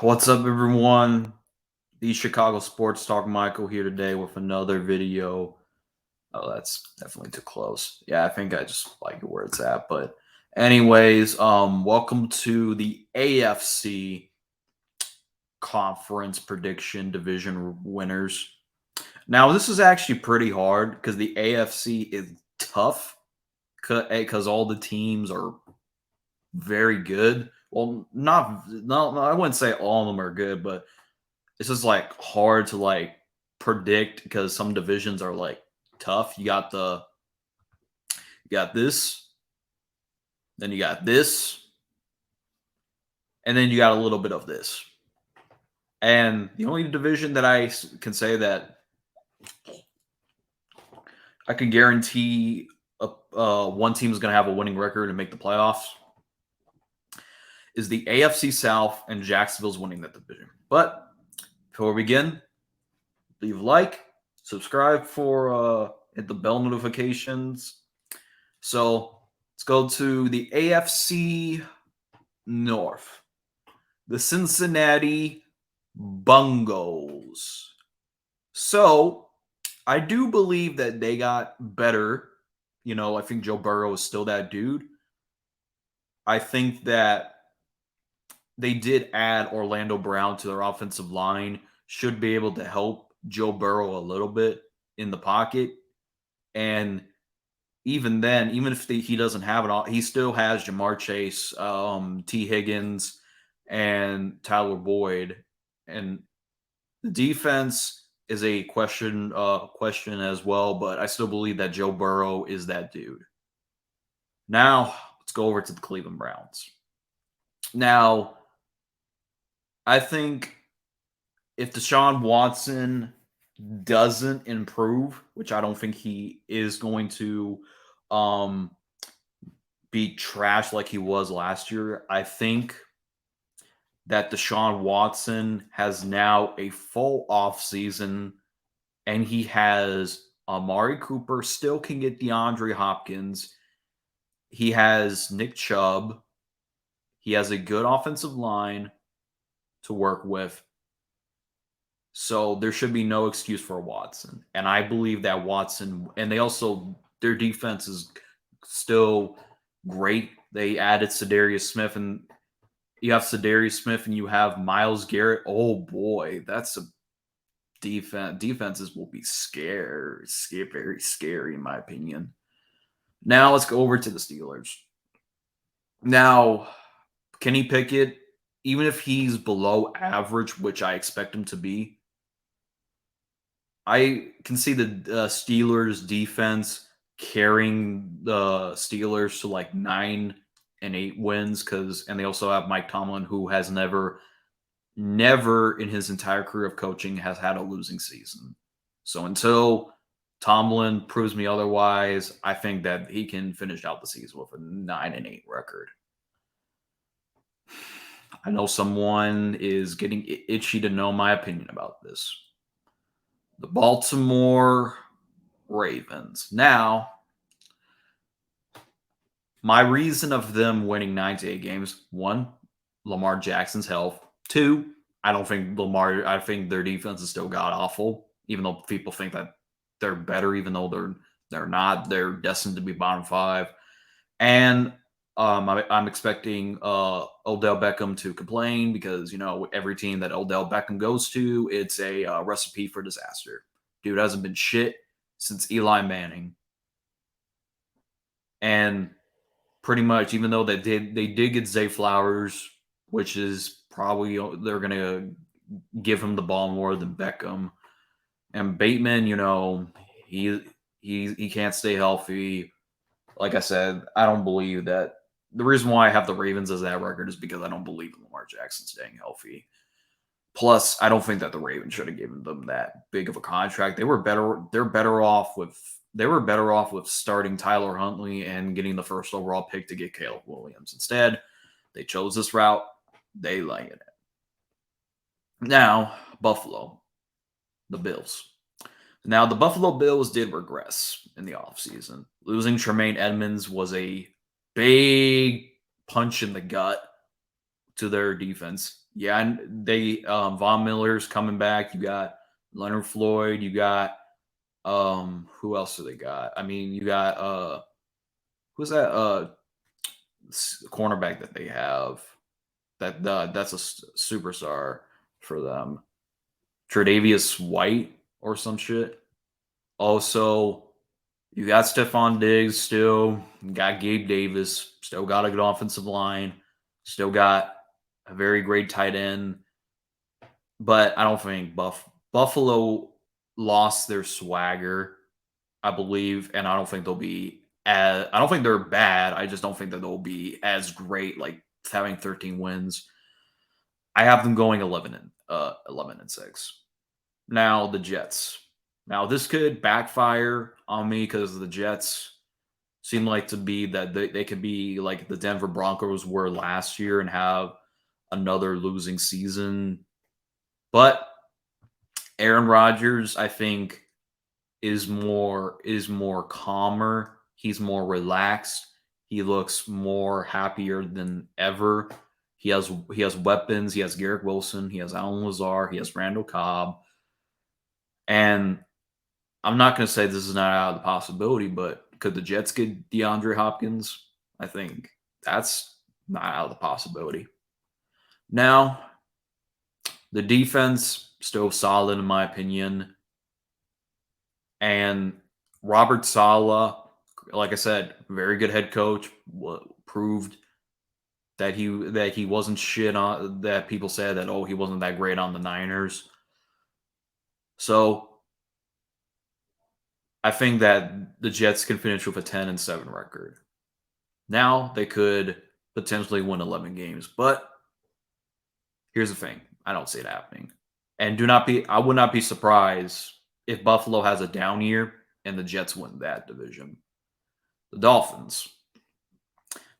What's up, everyone? The Chicago Sports Talk Michael here today with another video. Oh, that's definitely too close. Yeah, I think I just like it where it's at. But anyways, welcome to the AFC Conference Prediction Division winners. Now, this is actually pretty hard because the AFC is tough because all the teams are very good. Well, not I wouldn't say all of them are good, but it's just like hard to like predict because some divisions are like tough. You got this, then you got this, and then you got a little bit of this. And the only division that can say that I can guarantee one team is going to have a winning record and make the playoffs is the AFC South, and Jacksonville's winning that division. But before we begin, leave a like, subscribe for hit the bell notifications. So let's go to the AFC North. The Cincinnati Bungles. So I do believe that they got better. I think Joe Burrow is still that dude. I think that they did add Orlando Brown to their offensive line. Should be able to help Joe Burrow a little bit in the pocket. And even then, even if he doesn't have it all, he still has Jamar Chase, T. Higgins, and Tyler Boyd. And the defense is a question as well, but I still believe that Joe Burrow is that dude. Now, let's go over to the Cleveland Browns. Now, I think if Deshaun Watson doesn't improve, which I don't think he is going to be trash like he was last year, I think that Deshaun Watson has now a full off season, and he has Amari Cooper, still can get DeAndre Hopkins. He has Nick Chubb. He has a good offensive line to work with. So there should be no excuse for Watson. And I believe that Watson, and their defense is still great. They added Zadarius Smith, and you have Zadarius Smith and you have Myles Garrett. Oh boy, that's a defense. Defenses will be very scary in my opinion. Now let's go over to the Steelers. Now, Kenny Pickett, even if he's below average, which I expect him to be, I can see the Steelers defense carrying the Steelers to like 9-8 wins and they also have Mike Tomlin, who has never in his entire career of coaching has had a losing season. So until Tomlin proves me otherwise, I think that he can finish out the season with a 9-8 record. I know someone is getting itchy to know my opinion about this. The Baltimore Ravens. Now, my reason of them winning 9-8 games: one, Lamar Jackson's health. Two, I think their defense is still god awful, even though people think that they're better, even though they're not. They're destined to be bottom five. And I'm expecting Odell Beckham to complain because, every team that Odell Beckham goes to, it's a recipe for disaster. Dude hasn't been shit since Eli Manning. And pretty much, even though they did get Zay Flowers, which is probably they're going to give him the ball more than Beckham. And Bateman, he can't stay healthy. Like I said, I don't believe that. The reason why I have the Ravens as that record is because I don't believe in Lamar Jackson staying healthy. Plus, I don't think that the Ravens should have given them that big of a contract. They're better off with starting Tyler Huntley and getting the first overall pick to get Caleb Williams. Instead, they chose this route. They like it. Now, Buffalo, the Bills. Now, the Buffalo Bills did regress in the offseason. Losing Tremaine Edmonds was a big punch in the gut to their defense. Yeah, and they Von Miller's coming back. You got Leonard Floyd. You got who else do they got? I mean, you got who's that cornerback that they have that's a superstar for them. Tre'Davious White or some shit. Also, you got Stephon Diggs still. You got Gabe Davis. Still got a good offensive line. Still got a very great tight end. But I don't think Buffalo lost their swagger, I believe, and I don't think they'll be as I don't think they're bad. I just don't think that they'll be as great, like having 13 wins. I have them going 11-6. Now the Jets. Now this could backfire on me because the Jets seem like to be that they could be like the Denver Broncos were last year and have another losing season. But Aaron Rodgers, I think, is more calmer. He's more relaxed. He looks more happier than ever. He has weapons. He has Garrett Wilson. He has Alan Lazar. He has Randall Cobb. And I'm not going to say this is not out of the possibility, but could the Jets get DeAndre Hopkins? I think that's not out of the possibility. Now, the defense still solid in my opinion, and Robert Sala, like I said, very good head coach. Proved that he wasn't shit on that people said that he wasn't that great on the Niners. So I think that the Jets can finish with a 10-7 record. Now they could potentially win 11 games, but here's the thing: I don't see it happening. And I would not be surprised if Buffalo has a down year and the Jets win that division. The Dolphins.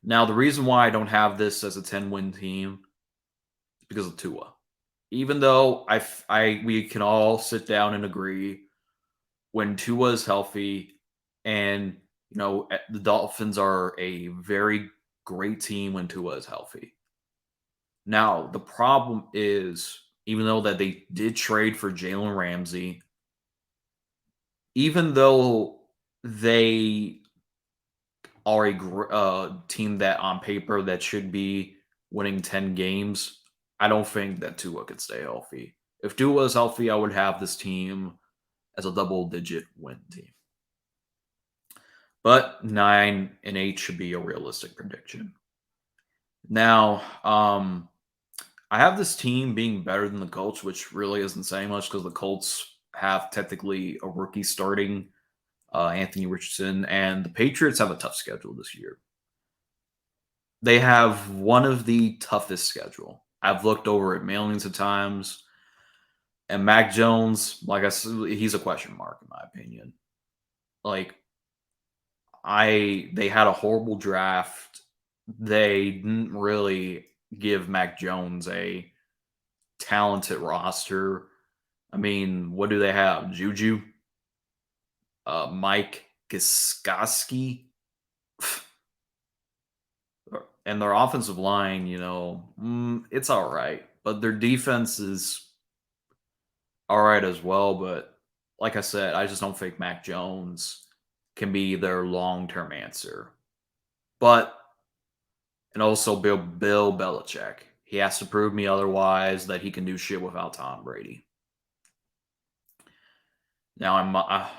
Now, the reason why I don't have this as a 10-win team is because of Tua. Even though we can all sit down and agree when Tua is healthy, and the Dolphins are a very great team when Tua is healthy. Now, the problem is, even though that they did trade for Jalen Ramsey, even though they are a team that on paper that should be winning 10 games, I don't think that Tua could stay healthy. If Tua is healthy, I would have this team as a double-digit win team. But 9-8 should be a realistic prediction. Now, I have this team being better than the Colts, which really isn't saying much because the Colts have technically a rookie starting, Anthony Richardson, and the Patriots have a tough schedule this year. They have one of the toughest schedule. I've looked over it millions of times, and Mac Jones, like I said, he's a question mark in my opinion. Like they had a horrible draft. They didn't really give Mac Jones a talented roster. I mean, what do they have? Juju, Mike Gostkowski, and their offensive line. It's all right, but their defense is all right as well. But like I said, I just don't think Mac Jones can be their long-term answer. But and also Bill Belichick. He has to prove me otherwise that he can do shit without Tom Brady. Now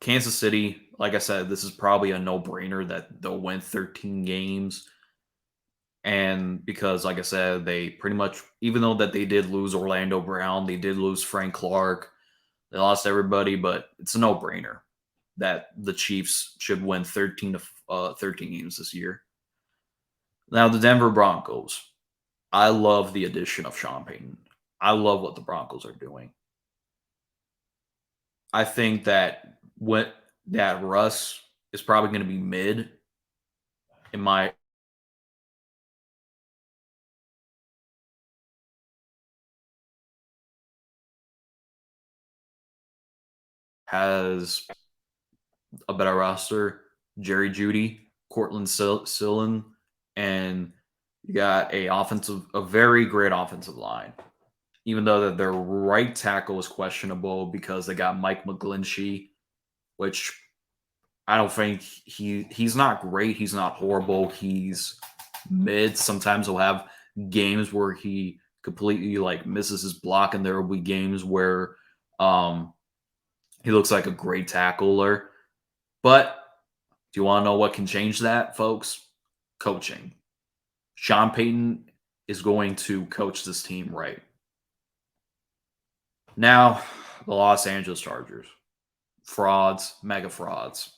Kansas City. Like I said, this is probably a no-brainer that they'll win 13 games. And because, like I said, they pretty much, even though that they did lose Orlando Brown, they did lose Frank Clark, they lost everybody, but it's a no-brainer that the Chiefs should win 13 games this year. Now, the Denver Broncos. I love the addition of Sean Payton. I love what the Broncos are doing. I think that Russ is probably going to be mid in my has a better roster. Jerry Judy, Cortland Sillin, and You got a very great offensive line. Even though that their right tackle is questionable because they got Mike McGlinchey, which I don't think he's not great. He's not horrible. He's mid. Sometimes he'll have games where he completely like misses his block, and there will be games where um he looks like a great tackler. But do you want to know what can change that, folks? Coaching. Sean Payton is going to coach this team right. Now, the Los Angeles Chargers. Frauds, mega frauds.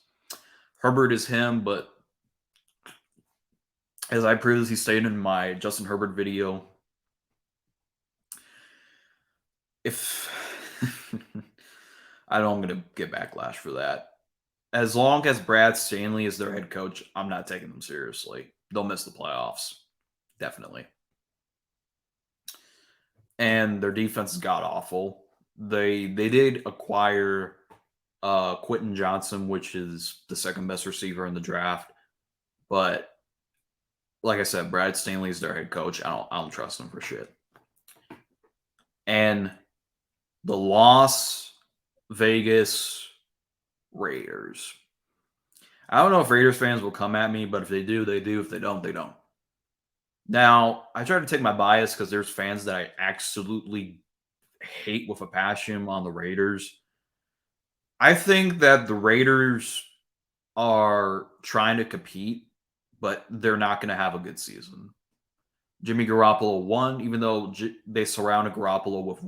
Herbert is him, but as I previously stated in my Justin Herbert video, if I know I'm going to get backlash for that. As long as Brad Stanley is their head coach, I'm not taking them seriously. They'll miss the playoffs. Definitely. And their defense is god awful. They did acquire Quentin Johnson, which is the second best receiver in the draft. But like I said, Brad Stanley is their head coach. I don't trust him for shit. And the Las Vegas Raiders. I don't know if Raiders fans will come at me, but if they do, they do. If they don't, they don't. Now, I try to take my bias because there's fans that I absolutely hate with a passion on the Raiders. I think that the Raiders are trying to compete, but they're not going to have a good season. Jimmy Garoppolo won, even though they surrounded Garoppolo with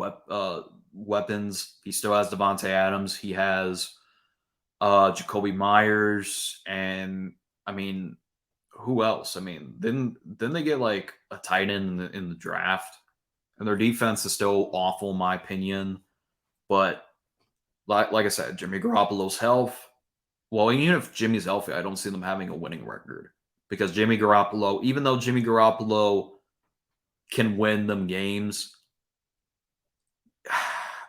weapons. He still has Devontae Adams. He has Jacoby Myers, and I mean, who else? I mean, then they get like a tight end in the draft, and their defense is still awful in my opinion. But like I said, Jimmy Garoppolo's health. Well, even if Jimmy's healthy, I don't see them having a winning record because Jimmy Garoppolo, even though Jimmy Garoppolo can win them games,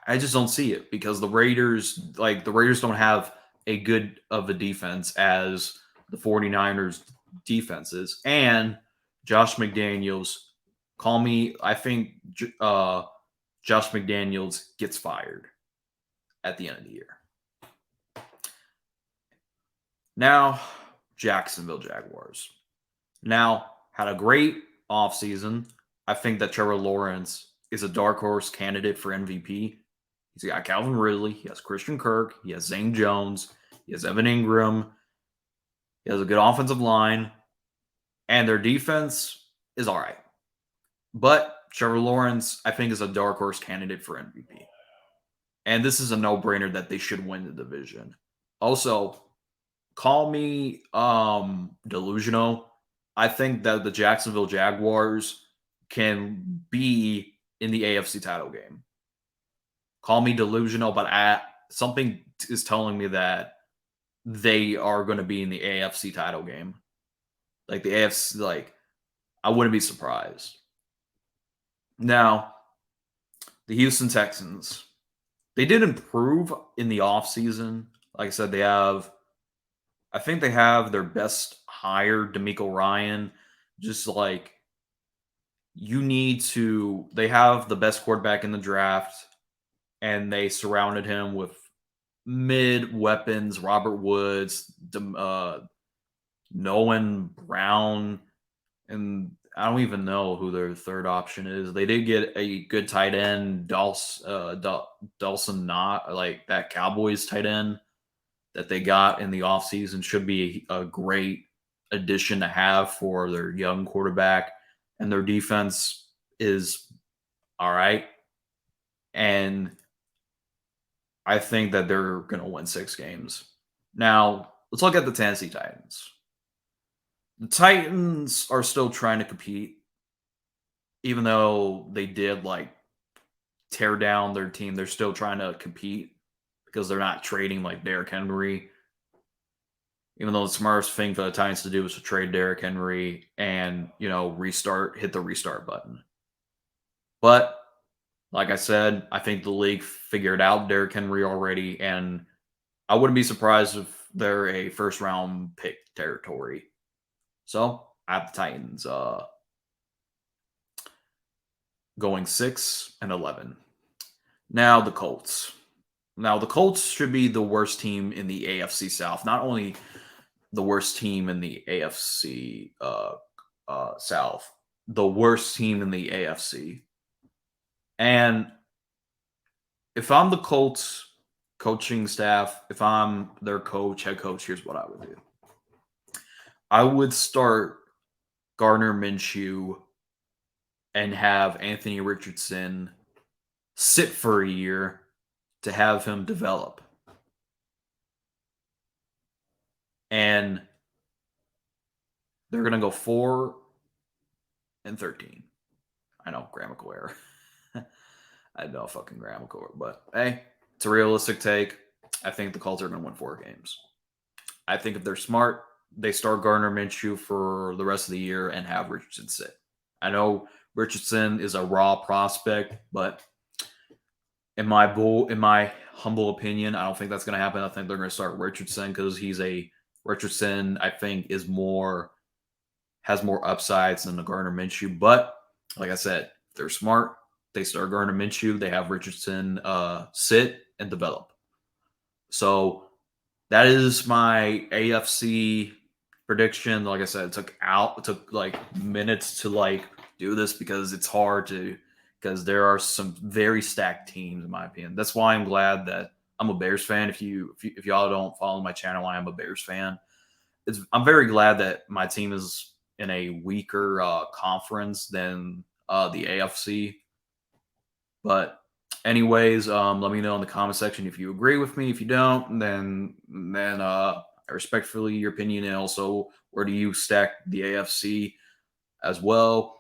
I just don't see it because the Raiders don't have a good of a defense as the 49ers defenses. And Josh McDaniels, call me, I think Josh McDaniels gets fired at the end of the year. Now, Jacksonville Jaguars. Now, had a great offseason. I think that Trevor Lawrence is a dark horse candidate for MVP. He's got Calvin Ridley. He has Christian Kirk. He has Zane Jones. He has Evan Ingram. He has a good offensive line. And their defense is all right. But Trevor Lawrence, I think, is a dark horse candidate for MVP. And this is a no-brainer that they should win the division. Also, call me delusional. I think that the Jacksonville Jaguars can be in the AFC title game. Call me delusional, but something is telling me that they are going to be in the AFC title game. Like the AFC, like I wouldn't be surprised. Now, the Houston Texans, they did improve in the offseason. Like I said, I think they have their best hire, DeMeco Ryan. Just like they have the best quarterback in the draft, and they surrounded him with mid weapons, Robert Woods, Nolan Brown, and I don't even know who their third option is. They did get a good tight end, Dawson Knott, like that Cowboys tight end that they got in the offseason should be a great addition to have for their young quarterback. And their defense is all right. And I think that they're going to win 6 games. Now, let's look at the Tennessee Titans. The Titans are still trying to compete, even though they did like tear down their team. They're still trying to compete because they're not trading like Derrick Henry. Even though the smartest thing for the Titans to do is to trade Derrick Henry and, hit the restart button. But like I said, I think the league figured out Derrick Henry already, and I wouldn't be surprised if they're a first round pick territory. So I have the Titans going 6-11. Now the Colts. Now the Colts should be the worst team in the AFC South. Not only the worst team in the AFC South, the worst team in the AFC. And if I'm the Colts coaching staff, if I'm their coach, head coach, here's what I would do. I would start Gardner Minshew and have Anthony Richardson sit for a year to have him develop. And they're going to go 4-13. I know, grammatical error. I know, fucking grammatical error. But hey, it's a realistic take. I think the Colts are going to win 4 games. I think if they're smart, they start Gardner Minshew for the rest of the year and have Richardson sit. I know Richardson is a raw prospect, but in my humble opinion, I don't think that's going to happen. I think they're going to start Richardson because Richardson, I think, has more upsides than the Gardner Minshew. But like I said, if they're smart, they start Gardner Minshew, they have Richardson sit and develop. So that is my AFC prediction. Like I said, it took like minutes to do this because it's hard because there are some very stacked teams in my opinion. That's why I'm glad that I'm a Bears fan. If y'all don't follow my channel, I am a Bears fan. I'm very glad that my team is in a weaker conference than the AFC. But anyways, let me know in the comment section if you agree with me. If you don't, then I respectfully your opinion, and also where do you stack the AFC as well.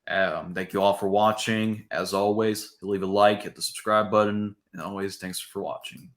Thank you all for watching. As always, leave a like, hit the subscribe button, and always thanks for watching.